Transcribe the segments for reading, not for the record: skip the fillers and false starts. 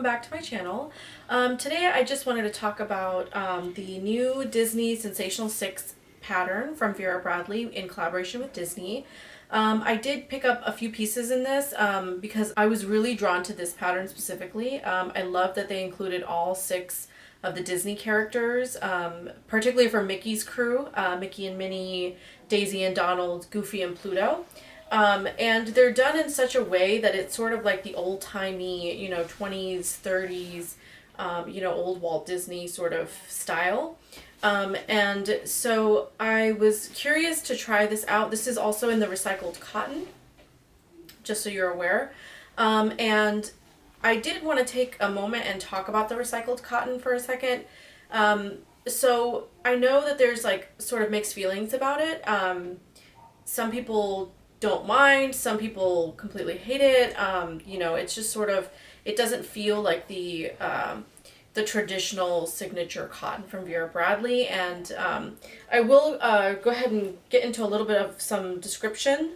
back to my channel. Today I just wanted to talk about the new Disney Sensational Six pattern from Vera Bradley in collaboration with Disney. I did pick up a few pieces in this because I was really drawn to this pattern specifically. I love that they included all six of the Disney characters, particularly for Mickey's crew, Mickey and Minnie, Daisy and Donald, Goofy and Pluto. And they're done in such a way that it's sort of like the old-timey, 20s, 30s, old Walt Disney sort of style. And so I was curious to try this out. This is also in the recycled cotton, just so you're aware. And I did want to take a moment and talk about the recycled cotton for a second. So I know that there's like sort of mixed feelings about it. Some people don't mind, some people completely hate it. It's just sort of, it doesn't feel like the traditional signature cotton from Vera Bradley. And I will go ahead and get into a little bit of some description.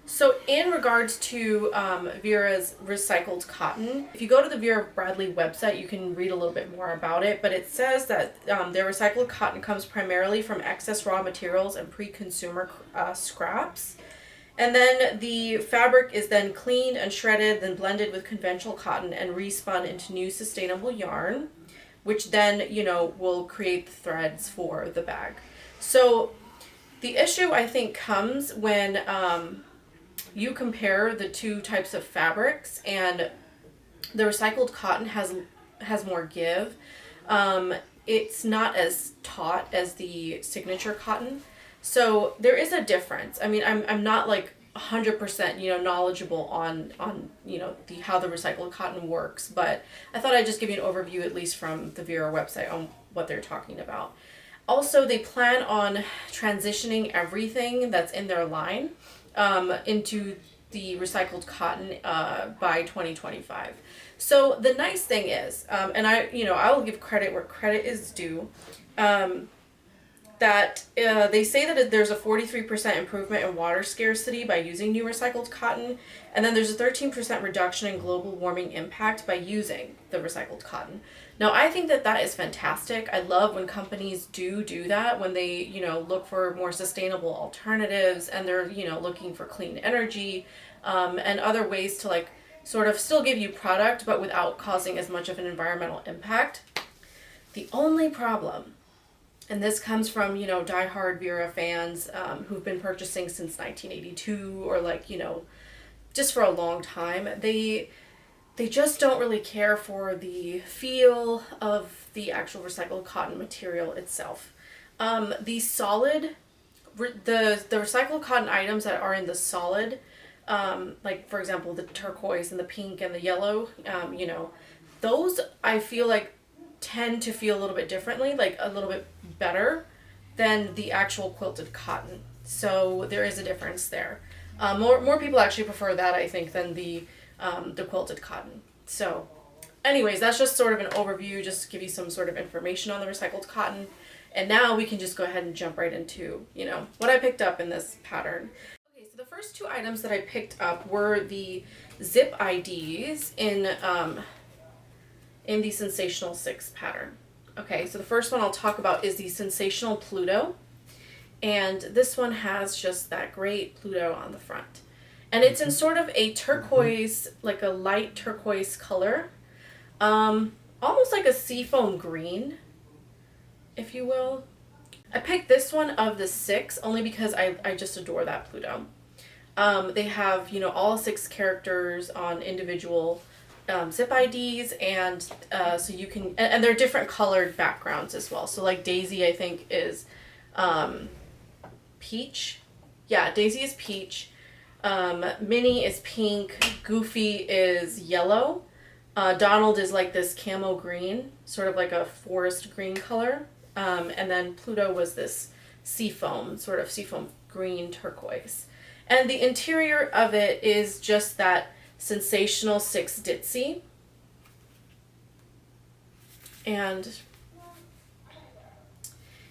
So in regards to Vera's recycled cotton, if you go to the Vera Bradley website, you can read a little bit more about it, but it says that their recycled cotton comes primarily from excess raw materials and pre-consumer scraps. And then the fabric is then cleaned and shredded, then blended with conventional cotton and respun into new sustainable yarn, which then, will create the threads for the bag. So the issue, I think, comes when you compare the two types of fabrics, and the recycled cotton has more give. It's not as taut as the signature cotton, so there is a difference. I mean, I'm not like 100% knowledgeable on how the recycled cotton works, but I thought I'd just give you an overview, at least from the Vera website, on what they're talking about. Also, they plan on transitioning everything that's in their line into the recycled cotton by 2025. So the nice thing is, and I'll give credit where credit is due, that they say that there's a 43% improvement in water scarcity by using new recycled cotton, and then there's a 13% reduction in global warming impact by using the recycled cotton. Now, I think that is fantastic. I love when companies do that, when they, look for more sustainable alternatives, and they're, looking for clean energy, and other ways to like sort of still give you product, but without causing as much of an environmental impact. The only problem, and this comes from, diehard Vera fans who've been purchasing since 1982 or just for a long time, they just don't really care for the feel of the actual recycled cotton material itself. The recycled cotton items that are in the solid, like for example the turquoise and the pink and the yellow, those I feel like tend to feel a little bit differently, like a little bit better than the actual quilted cotton. So there is a difference there. More people actually prefer that, I think, than the quilted cotton. So anyways, that's just sort of an overview, just to give you some sort of information on the recycled cotton. And now we can just go ahead and jump right into, what I picked up in this pattern. Okay, so the first two items that I picked up were the zip IDs in the Sensational Six pattern. Okay, so the first one I'll talk about is the Sensational Pluto. And this one has just that great Pluto on the front. And it's in sort of a turquoise, like a light turquoise color. Almost like a seafoam green, if you will. I picked this one of the six only because I just adore that Pluto. They have, all six characters on individual zip IDs, and so you can, and they're different colored backgrounds as well. So like Daisy, I think, is peach. Yeah, Daisy is peach. Minnie is pink. Goofy is yellow. Donald is like this camo green, sort of like a forest green color. And then Pluto was this seafoam green turquoise. And the interior of it is just that Sensational Six Ditsy. And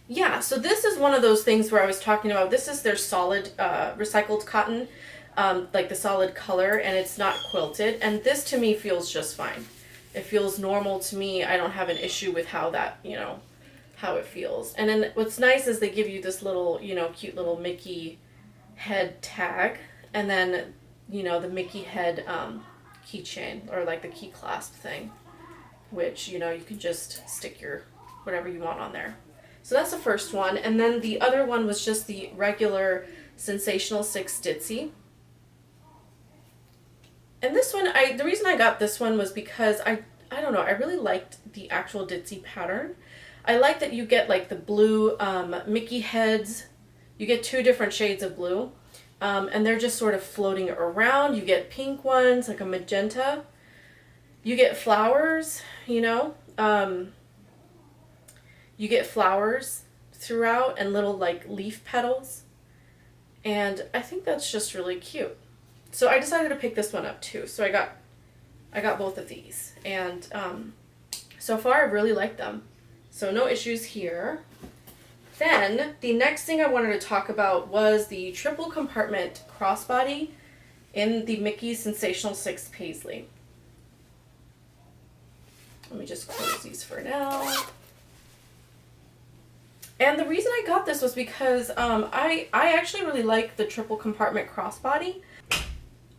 yeah, so this is one of those things where I was talking about, this is their solid recycled cotton. like the solid color, and it's not quilted. And this to me feels just fine. It feels normal to me. I don't have an issue with how that, you know, how it feels. And then what's nice is they give you this little, you know, cute little Mickey head tag, and then, you know, the Mickey head keychain, or like the key clasp thing, which, you know, you can just stick your whatever you want on there. So that's the first one. And then the other one was just the regular Sensational Six Ditsy. And this one, the reason I got this one was because I don't know, I really liked the actual Ditsy pattern. I like that you get like the blue Mickey heads. You get 2 different shades of blue. And they're just sort of floating around. You get pink ones, like a magenta. You get flowers, you know. You get flowers throughout and little like leaf petals. And I think that's just really cute. So I decided to pick this one up too. So I got both of these, and so far I really like them. So no issues here. Then the next thing I wanted to talk about was the triple compartment crossbody in the Mickey Sensational Six Paisley. Let me just close these for now. And the reason I got this was because I actually really like the triple compartment crossbody.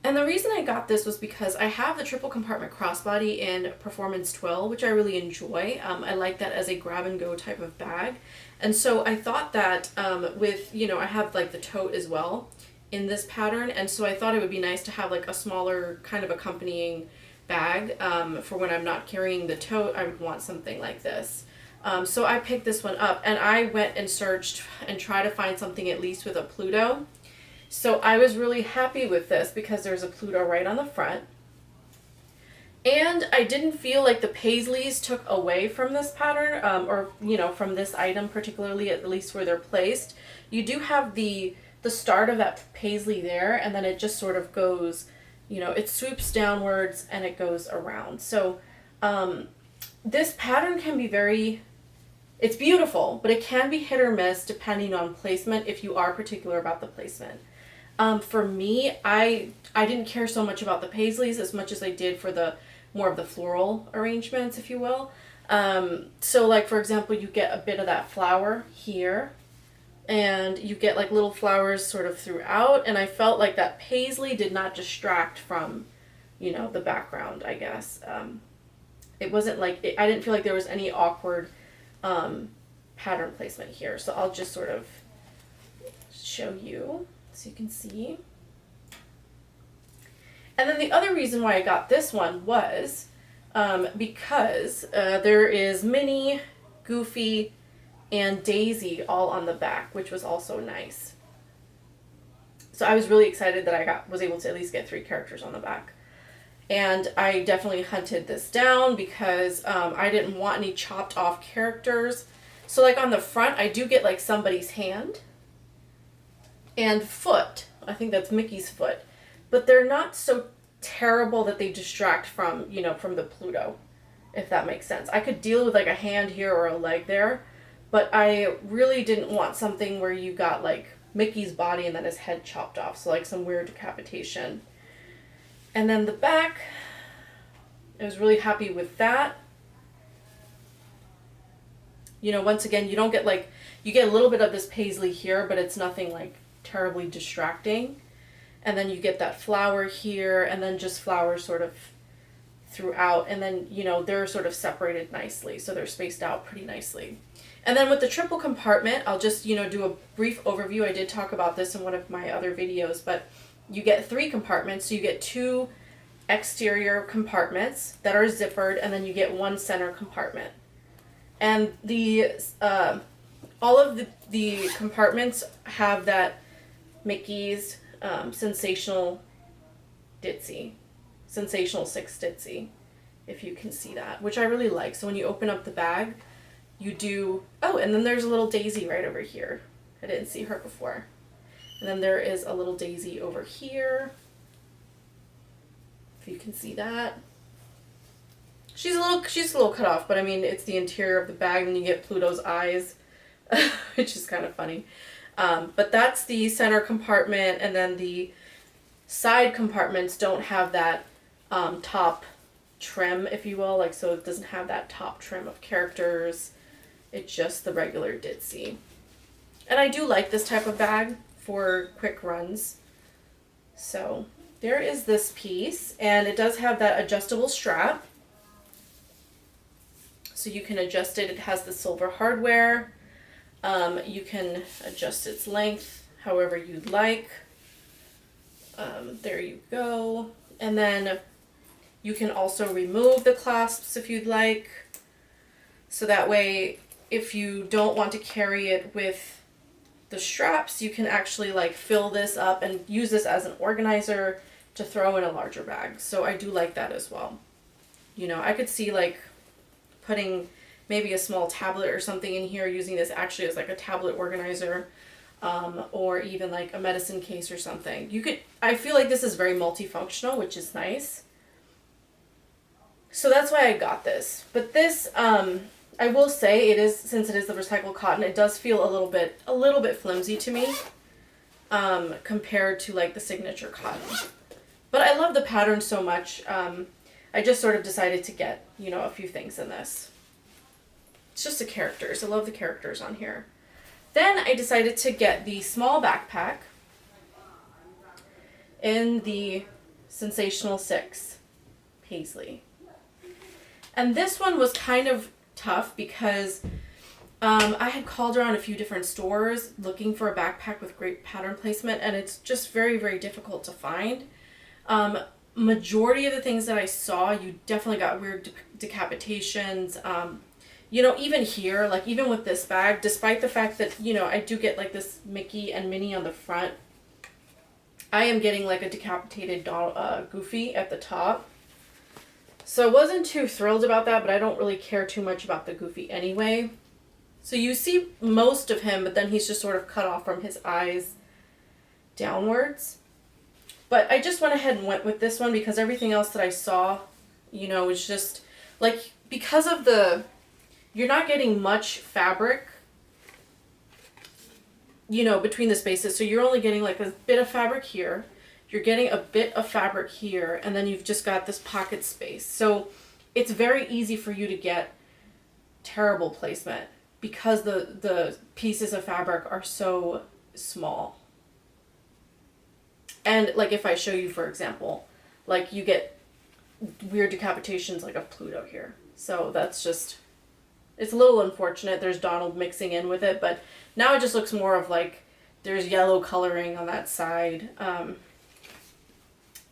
And the reason I got this was because I have the triple compartment crossbody in Performance Twill, which I really enjoy. I like that as a grab and go type of bag. And so I thought that with, you know, I have like the tote as well in this pattern. And so I thought it would be nice to have like a smaller kind of accompanying bag for when I'm not carrying the tote. I would want something like this. So I picked this one up, and I went and searched and tried to find something at least with a Pluto. So I was really happy with this because there's a Pluto right on the front. And I didn't feel like the Paisleys took away from this pattern, or, you know, from this item particularly, at least where they're placed. You do have the start of that Paisley there, and then it just sort of goes, you know, it swoops downwards and it goes around. So this pattern can be very, it's beautiful, but it can be hit or miss depending on placement if you are particular about the placement. For me, I didn't care so much about the Paisleys as much as I did for the more of the floral arrangements, if you will. So like, for example, you get a bit of that flower here, and you get like little flowers sort of throughout, and I felt like that Paisley did not distract from, you know, the background, I guess. It wasn't like, I didn't feel like there was any awkward pattern placement here. So I'll just sort of show you so you can see. And then the other reason why I got this one was because there is Minnie, Goofy, and Daisy all on the back, which was also nice. So I was really excited that I was able to at least get 3 characters on the back. And I definitely hunted this down because I didn't want any chopped off characters. So like on the front, I do get like somebody's hand and foot. I think that's Mickey's foot. But they're not so terrible that they distract from, you know, from the Pluto, if that makes sense. I could deal with like a hand here or a leg there, but I really didn't want something where you got like Mickey's body and then his head chopped off. So like some weird decapitation. And then the back, I was really happy with that. You know, once again, you don't get like, you get a little bit of this Paisley here, but it's nothing like terribly distracting. And then you get that flower here, and then just flowers sort of throughout. And then, you know, they're sort of separated nicely, so they're spaced out pretty nicely. And then with the triple compartment, I'll just, you know, do a brief overview. I did talk about this in one of my other videos, but you get 3 compartments. So you get 2 exterior compartments that are zippered, and then you get 1 center compartment. And the all of the compartments have that Mickey's Sensational Six Ditsy, if you can see that, which I really like. So when you open up the bag, you do, oh, and then there's a little Daisy right over here. I didn't see her before. And then there is a little Daisy over here, if you can see that. She's a little cut off, but I mean, it's the interior of the bag, and you get Pluto's eyes, which is kind of funny. But that's the center compartment, and then the side compartments don't have that top trim, if you will, like, so it doesn't have that top trim of characters. It's just the regular Ditsy. And I do like this type of bag for quick runs. So there is this piece, and it does have that adjustable strap. So you can adjust it. It has the silver hardware. You can adjust its length however you'd like. There you go. And then you can also remove the clasps if you'd like. So that way, if you don't want to carry it with the straps, you can actually like fill this up and use this as an organizer to throw in a larger bag. So I do like that as well. You know, I could see like putting maybe a small tablet or something in here, using this actually as like a tablet organizer, or even like a medicine case or something. You could, I feel like this is very multifunctional, which is nice. So that's why I got this. But this, I will say it is, since it is the recycled cotton, it does feel a little bit flimsy to me, compared to like the signature cotton. But I love the pattern so much. I just sort of decided to get, you know, a few things in this. It's just the characters. I love the characters on here. Then I decided to get the small backpack in the Sensational Six Paisley. And this one was kind of tough because I had called around a few different stores looking for a backpack with great pattern placement, and it's just very, very difficult to find. Majority of the things that I saw, you definitely got weird decapitations. You know, even here, like even with this bag, despite the fact that, you know, I do get like this Mickey and Minnie on the front, I am getting like a decapitated Goofy at the top. So I wasn't too thrilled about that, but I don't really care too much about the Goofy anyway. So you see most of him, but then he's just sort of cut off from his eyes downwards. But I just went ahead and went with this one because everything else that I saw, you know, was just like, because of the, you're not getting much fabric, you know, between the spaces. So you're only getting like a bit of fabric here. You're getting a bit of fabric here, and then you've just got this pocket space. So it's very easy for you to get terrible placement because the pieces of fabric are so small. And like if I show you, for example, like you get weird decapitations like of Pluto here. So that's just, it's a little unfortunate. There's Donald mixing in with it, but now it just looks more of like there's yellow coloring on that side.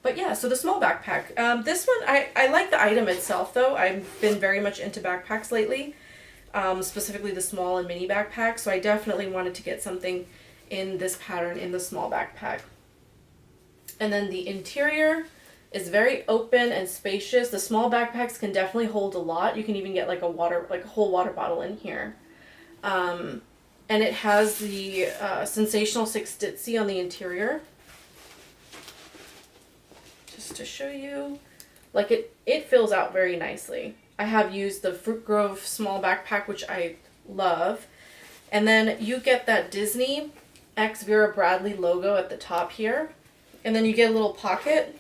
But yeah, so the small backpack. This one, I like the item itself though. I've been very much into backpacks lately, specifically the small and mini backpack. So I definitely wanted to get something in this pattern in the small backpack. And then the interior is very open and spacious. The small backpacks can definitely hold a lot. You can even get like a whole water bottle in here. And it has the Sensational Six Ditsy on the interior. Just to show you, like it fills out very nicely. I have used the Fruit Grove small backpack, which I love. And then you get that Disney X Vera Bradley logo at the top here. And then you get a little pocket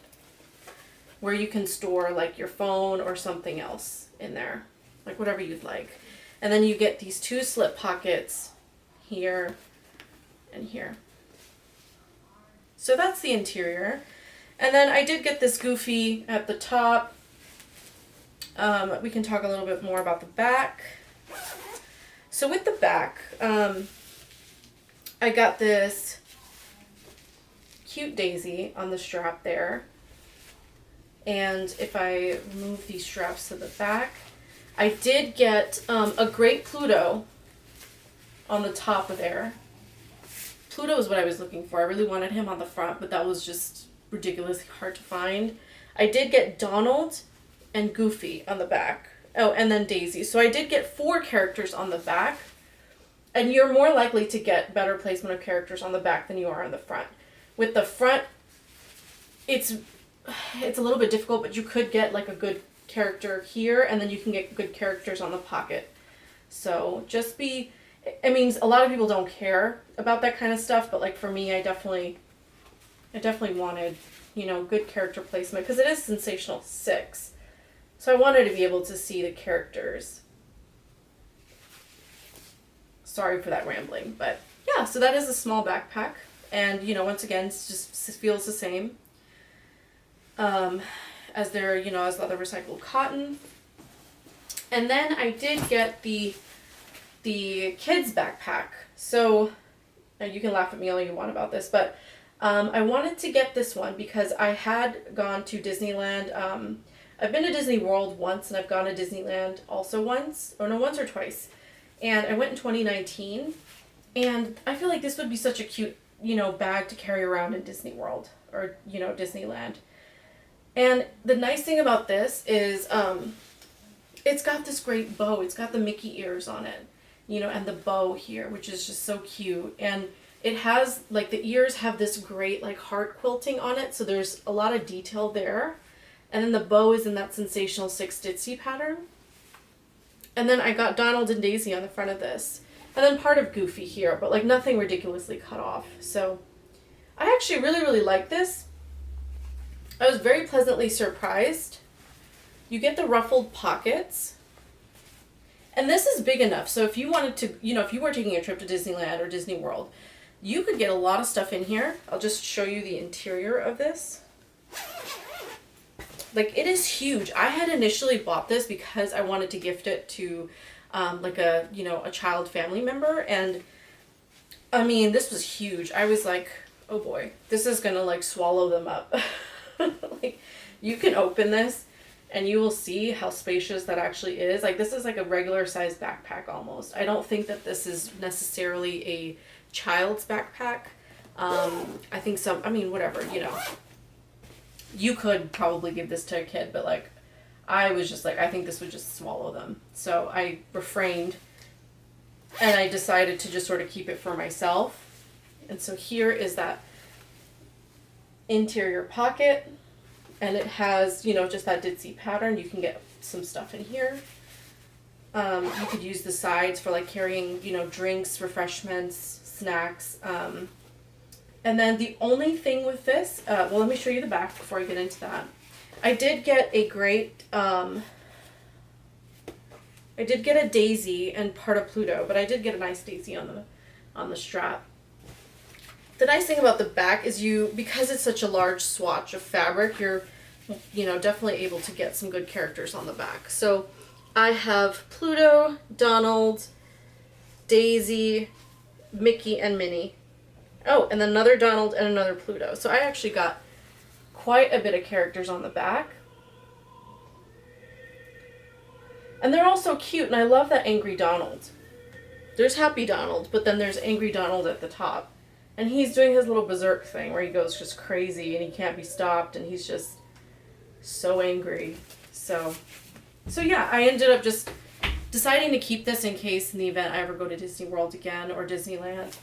where you can store like your phone or something else in there, like whatever you'd like. And then you get these two slip pockets here and here. So that's the interior. And then I did get this Goofy at the top. We can talk a little bit more about the back. So with the back, I got this cute daisy on the strap there. And if I move these straps to the back, I did get a great Pluto on the top of there. Pluto is what I was looking for. I really wanted him on the front, but that was just ridiculously hard to find. I did get Donald and Goofy on the back. Oh, and then Daisy. So I did get 4 characters on the back. And you're more likely to get better placement of characters on the back than you are on the front. With the front, it's a little bit difficult, but you could get like a good character here, and then you can get good characters on the pocket. So just be, I mean, a lot of people don't care about that kind of stuff, but like for me, I definitely I definitely wanted, you know, good character placement because it is Sensational Six. So I wanted to be able to see the characters. Sorry for that rambling, but yeah, so that is a small backpack. And, you know, once again, it just feels the same as their, you know, as other recycled cotton. And then I did get the kids backpack. So you can laugh at me all you want about this, but I wanted to get this one because I had gone to Disneyland. I've been to Disney World once, and I've gone to Disneyland also once or twice. And I went in 2019, and I feel like this would be such a cute, you know, bag to carry around in Disney World or, you know, Disneyland. And the nice thing about this is it's got this great bow. It's got the Mickey ears on it, you know, and the bow here, which is just so cute. And it has, like, the ears have this great, like, heart quilting on it, so there's a lot of detail there. And then the bow is in that Sensational Six Ditsy pattern. And then I got Donald and Daisy on the front of this. And then part of Goofy here, but, like, nothing ridiculously cut off. So I actually really, really like this. I was very pleasantly surprised. You get the ruffled pockets. And this is big enough, so if you wanted to, you know, if you were taking a trip to Disneyland or Disney World, you could get a lot of stuff in here. I'll just show you the interior of this. Like, it is huge. I had initially bought this because I wanted to gift it to, like a, you know, a child family member. And, I mean, this was huge. I was like, oh boy, this is gonna, like, swallow them up. Like, you can open this and you will see how spacious that actually is. Like, this is like a regular sized backpack almost. I don't think that this is necessarily a child's backpack. I think some, I mean, whatever, you know. You could probably give this to a kid, but, like, I was just like, I think this would just swallow them. So I refrained, and I decided to just sort of keep it for myself. And so here is that interior pocket, and it has, you know, just that ditzy pattern. You can get some stuff in here. You could use the sides for, like, carrying, you know, drinks, refreshments, snacks. And then the only thing with this, well, let me show you the back before I get into that. I did get a great, I did get a daisy and part of Pluto, but I did get a nice daisy on the strap. The nice thing about the back is because it's such a large swatch of fabric, you're, you know, definitely able to get some good characters on the back. So I have Pluto, Donald, Daisy, Mickey, and Minnie. Oh, and then another Donald and another Pluto. So I actually got quite a bit of characters on the back. And they're all so cute, and I love that Angry Donald. There's Happy Donald, but then there's Angry Donald at the top. And he's doing his little berserk thing where he goes just crazy and he can't be stopped and he's just so angry. So yeah, I ended up just deciding to keep this in case in the event I ever go to Disney World again or Disneyland.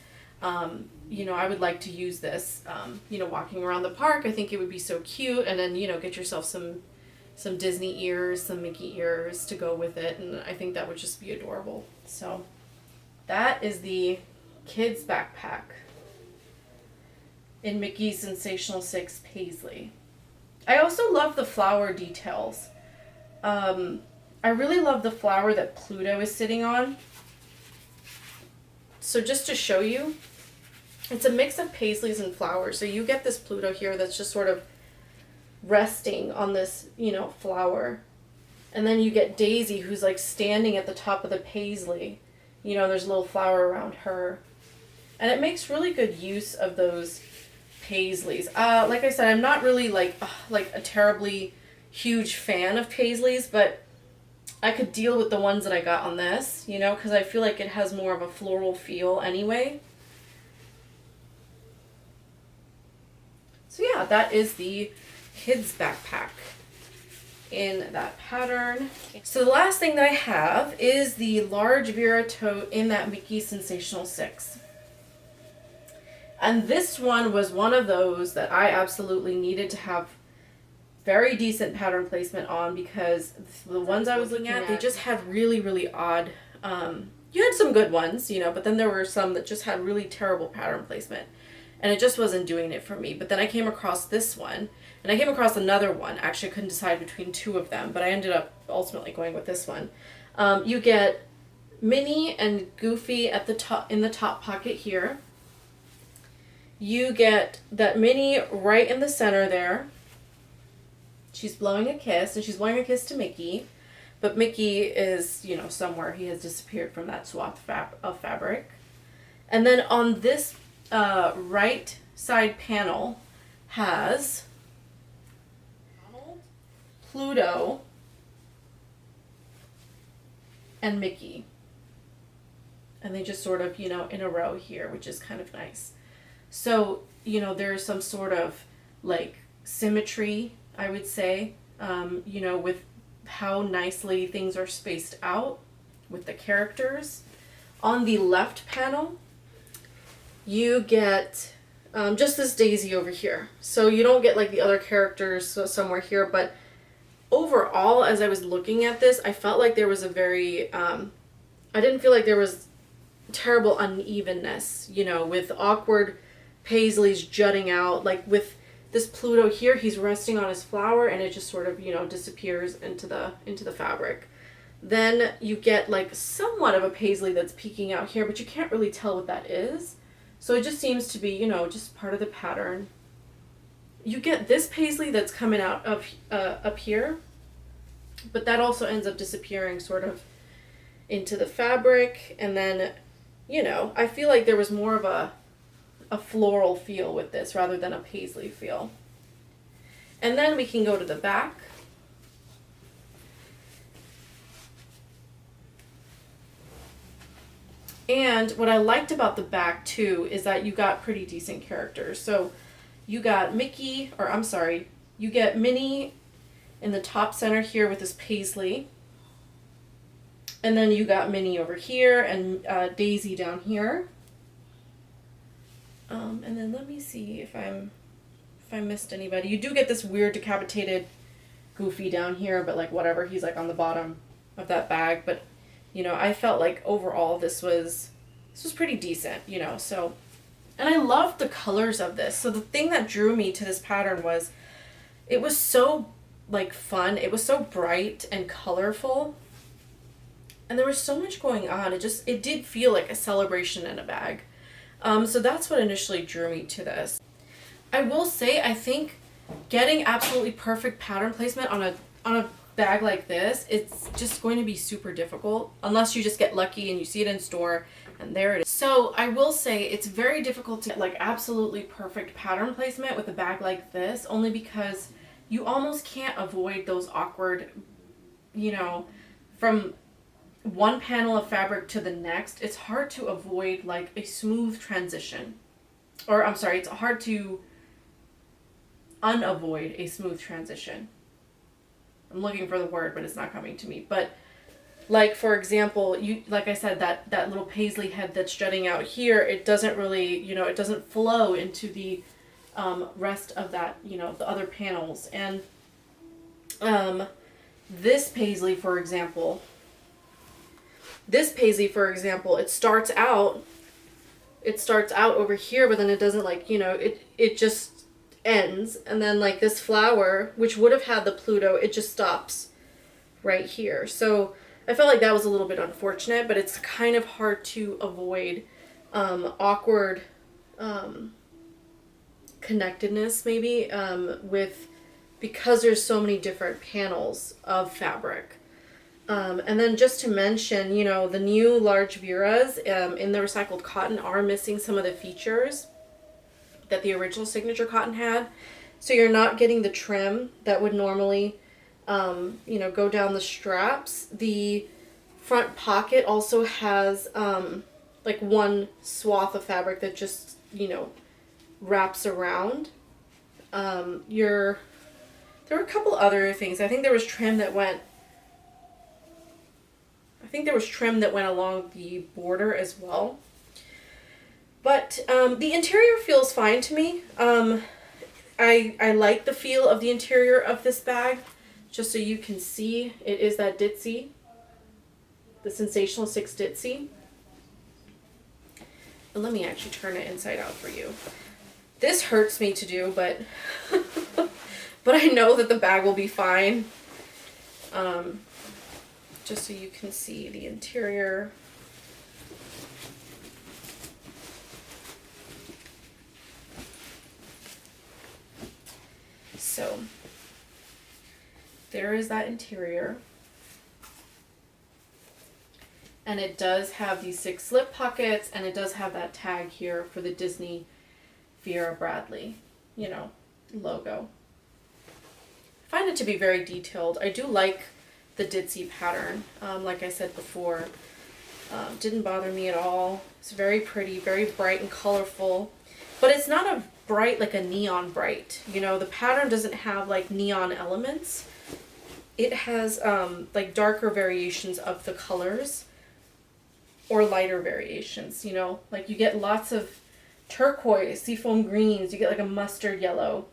You know, I would like to use this, you know, walking around the park. I think it would be so cute. And then, you know, get yourself some Disney ears, some Mickey ears to go with it. And I think that would just be adorable. So that is the kids backpack in Mickey's Sensational Six Paisley. I also love the flower details. I really love the flower that Pluto is sitting on. So just to show you, it's a mix of paisleys and flowers. So you get this Pluto here that's just sort of resting on this, you know, flower. And then you get Daisy, who's like standing at the top of the paisley. You know, there's a little flower around her. And it makes really good use of those paisleys. Like I said, I'm not really like a terribly huge fan of paisleys, but I could deal with the ones that I got on this, you know, because I feel like it has more of a floral feel anyway. So yeah, that is the kids backpack in that pattern. So the last thing that I have is the large Vera tote in that Mickey Sensational Six. And this one was one of those that I absolutely needed to have very decent pattern placement on, because the ones I was looking at, they just had really, really odd, you had some good ones, you know, but then there were some that just had really terrible pattern placement. and it just wasn't doing it for me. But then I came across this one, and I came across another one. Actually, I couldn't decide between two of them, but I ended up ultimately going with this one. You get Minnie and Goofy at the top, in the top pocket here. You get that Minnie right in the center there. She's blowing a kiss, and she's blowing a kiss to Mickey. But Mickey is, you know, somewhere. He has disappeared from that swath of fabric. And then on this right side panel has Pluto and Mickey. And they just sort of, you know, in a row here, which is kind of nice. So, you know, there's some sort of like symmetry, I would say, you know, with how nicely things are spaced out with the characters. On the left panel, you get just this daisy over here. So you don't get like the other characters somewhere here, but overall, as I was looking at this, I felt like there was a very, I didn't feel like there was terrible unevenness, you know, with awkward paisleys jutting out. Like with this Pluto here, he's resting on his flower, and it just sort of, you know, disappears into the fabric. Then you get like somewhat of a paisley that's peeking out here, but you can't really tell what that is. So it just seems to be, you know, just part of the pattern. You get this paisley that's coming out of up here, but that also ends up disappearing sort of into the fabric. And then, you know, I feel like there was more of a floral feel with this rather than a paisley feel. And then we can go to the back. And what I liked about the back too is that you got pretty decent characters. So you got Mickey, or I'm sorry, you get Minnie in the top center here with this paisley. And then you got Minnie over here and Daisy down here. And then let me see if I missed anybody. You do get this weird decapitated Goofy down here, but like whatever, he's like on the bottom of that bag. But you know, I felt like overall this was pretty decent, you know. So, and I loved the colors of this. So the thing that drew me to this pattern was it was so like fun. It was so bright and colorful. And there was so much going on. It did feel like a celebration in a bag. So that's what initially drew me to this. I will say, I think getting absolutely perfect pattern placement on a bag like this, it's just going to be super difficult unless you just get lucky and you see it in store and there it is. So I will say it's very difficult to get like absolutely perfect pattern placement with a bag like this, only because you almost can't avoid those awkward, you know, from one panel of fabric to the next, it's hard to avoid like a smooth transition. Or I'm sorry, it's hard to unavoid a smooth transition. I'm looking for the word, but it's not coming to me. But like, for example, like I said, that little paisley head that's jutting out here, it doesn't really, you know, it doesn't flow into the rest of that, you know, the other panels. And this paisley, for example, it starts out over here, but then it doesn't, like, you know, it just ends. And then like this flower, which would have had the Pluto, it just stops right here. So I felt like that was a little bit unfortunate, but it's kind of hard to avoid awkward connectedness maybe because there's so many different panels of fabric. And then just to mention, you know, the new large Veras in the recycled cotton are missing some of the features that the original signature cotton had. So you're not getting the trim that would normally, you know, go down the straps. The front pocket also has like one swath of fabric that just, you know, wraps around. There were a couple other things. I think there was trim that went along the border as well. But the interior feels fine to me. I like the feel of the interior of this bag. Just so you can see, it is that Ditsy, the Sensational Six Ditsy. And let me actually turn it inside out for you. This hurts me to do, but but I know that the bag will be fine. Just so you can see the interior. So there is that interior. And it does have these 6 slip pockets, and it does have that tag here for the Disney Vera Bradley, you know, logo. I find it to be very detailed. I do like the Ditsy pattern. Like I said before, didn't bother me at all. It's very pretty, very bright and colorful, but it's not a bright like a neon bright. You know, the pattern doesn't have like neon elements. It has like darker variations of the colors, or lighter variations, you know, like you get lots of turquoise, seafoam greens, you get like a mustard yellow,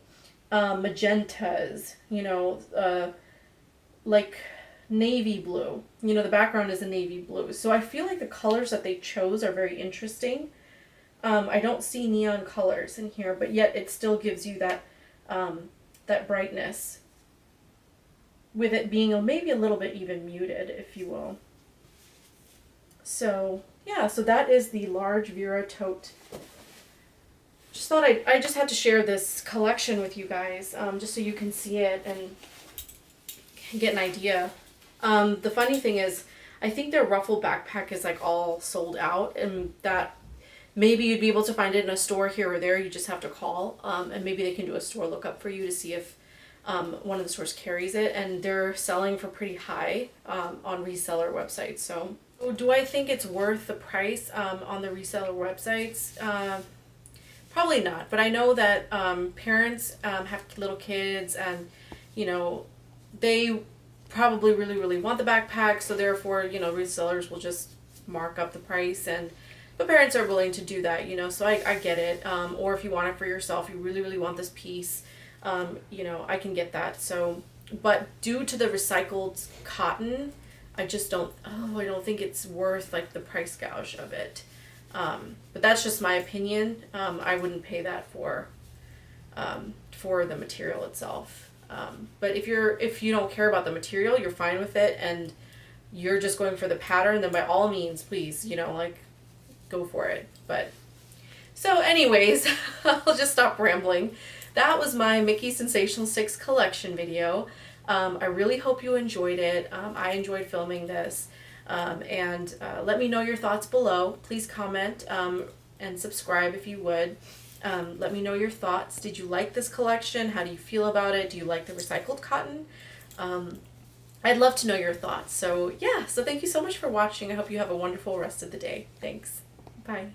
magentas, you know, like navy blue, you know, the background is a navy blue. So I feel like the colors that they chose are very interesting. I don't see neon colors in here, but yet it still gives you that, that brightness, with it being maybe a little bit even muted, if you will. So yeah, so that is the large Vera tote. Just thought I just had to share this collection with you guys, just so you can see it and get an idea. The funny thing is, I think their ruffle backpack is like all sold out, and that maybe you'd be able to find it in a store here or there. You just have to call, and maybe they can do a store lookup for you to see if one of the stores carries it, and they're selling for pretty high on reseller websites. So do I think it's worth the price on the reseller websites? Probably not, but I know that parents have little kids, and you know, they probably really want the backpack, so therefore, you know, resellers will just mark up the price, and but parents are willing to do that, you know, so I get it. Or if you want it for yourself, you really want this piece, you know, I can get that. So, but due to the recycled cotton, I just don't, I don't think it's worth like the price gouge of it. But that's just my opinion. I wouldn't pay that for the material itself. But if you don't care about the material, you're fine with it, and you're just going for the pattern, then by all means, please, you know, like, go for it. But so anyways, I'll just stop rambling. That was my Mickey Sensational Six collection video. I really hope you enjoyed it. I enjoyed filming this. And let me know your thoughts below. Please comment and subscribe if you would. Let me know your thoughts. Did you like this collection? How do you feel about it? Do you like the recycled cotton? I'd love to know your thoughts. So yeah, so thank you so much for watching. I hope you have a wonderful rest of the day. Thanks. Bye.